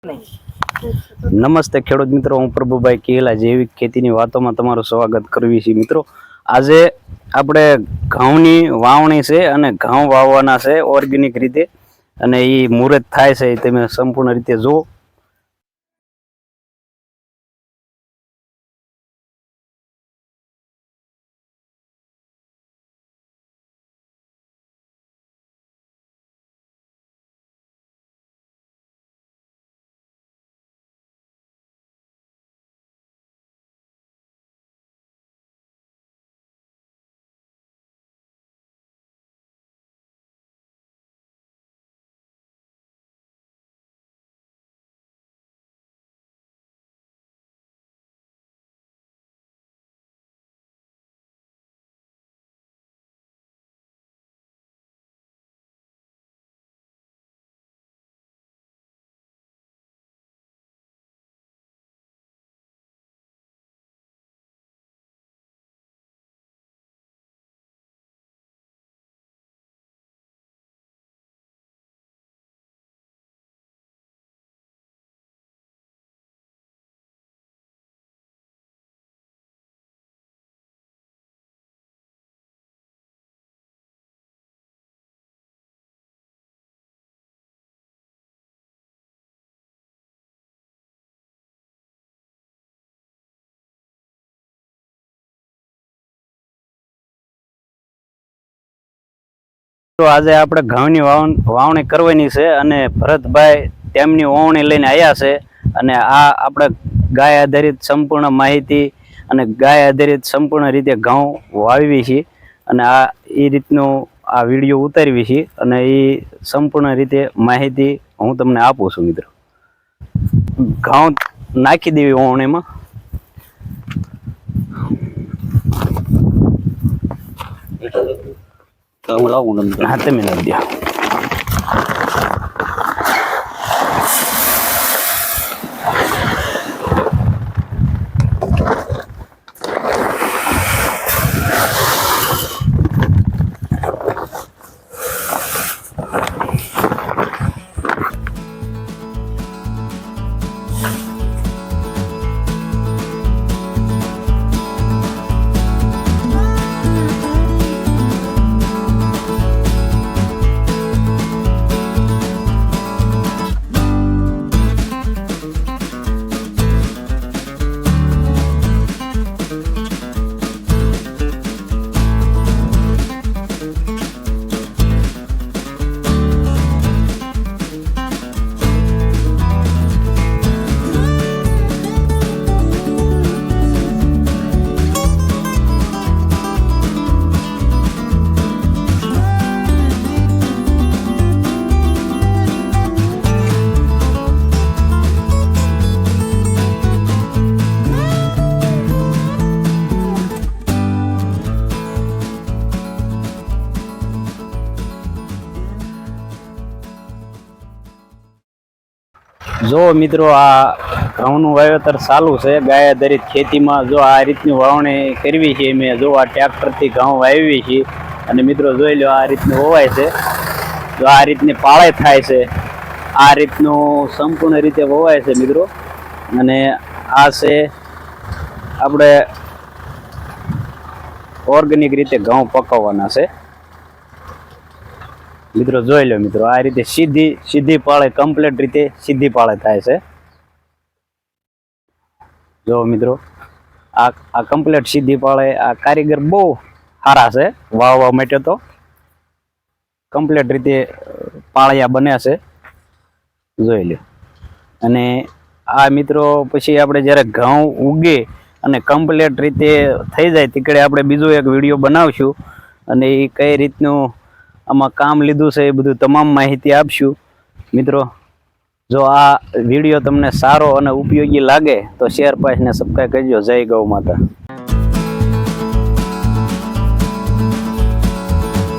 નમસ્તે ખેડૂત મિત્રો, હું પ્રભુભાઈ કેલા જૈવિક ખેતીની વાતોમાં તમારું સ્વાગત કરવી છે. મિત્રો, આજે આપણે ઘઉંની વાવણી છે અને ઘઉં વાવવાના છે ઓર્ગેનિક રીતે, અને એ મુહૂર્ત થાય છે એ તમે સંપૂર્ણ રીતે જુઓ. તો આજે આપણે ઘઉંની વાવણી કરવાની છે અને ભરતભાઈ તેમની વાવણી લઈને આવ્યા છે, અને આ આપણે ગાય આધારિત સંપૂર્ણ માહિતી અને ગાય આધારિત સંપૂર્ણ રીતે ઘઉં વાવી છે, અને આ એ રીતનું આ વિડીયો ઉતારવી છે, અને એ સંપૂર્ણ રીતે માહિતી હું તમને આપું છું. મિત્રો, ઘઉં નાખી દેવી વાવણીમાં. હા, તમે નથી દો. જો મિત્રો, આ ઘઉંનું વાવેતર ચાલુ છે ગાય આધારિત ખેતીમાં. જો આ રીતની વાવણી કરવી છે મેં, જો આ ટ્રેક્ટરથી ઘઉં વાવી છે, અને મિત્રો જોઈ લો આ રીતનું વવાય છે. જો આ રીતની પાળાઈ થાય છે, આ રીતનું સંપૂર્ણ રીતે વવાય છે મિત્રો. અને આ છે આપણે ઓર્ગેનિક રીતે ઘઉં પકવવાના છે. મિત્રો જોઈ લો, મિત્રો આ રીતે સીધી પાળે, કમ્પ્લીટ રીતે સીધી પાળે થાય છે. જો મિત્રો, આ કમ્પ્લીટ સીધી પાળે. આ કારીગર બહુ સારા છે વાવવા માટે, તો કમ્પ્લીટ રીતે પાળિયા બન્યા છે, જોઈ લો. અને આ મિત્રો પછી આપણે જ્યારે ઘઉં ઉગે અને કમ્પ્લીટ રીતે થઈ જાય ત્યારે આપણે બીજો એક વિડીયો બનાવશું, અને એ કઈ રીતનું આમાં કામ લીધું છે એ બધું તમામ માહિતી આપશું. મિત્રો, જો આ વિડીયો તમને સારો અને ઉપયોગી લાગે તો શેર, પાસ ને સબસ્ક્રાઈબ કરજો. જય ગૌ માતા.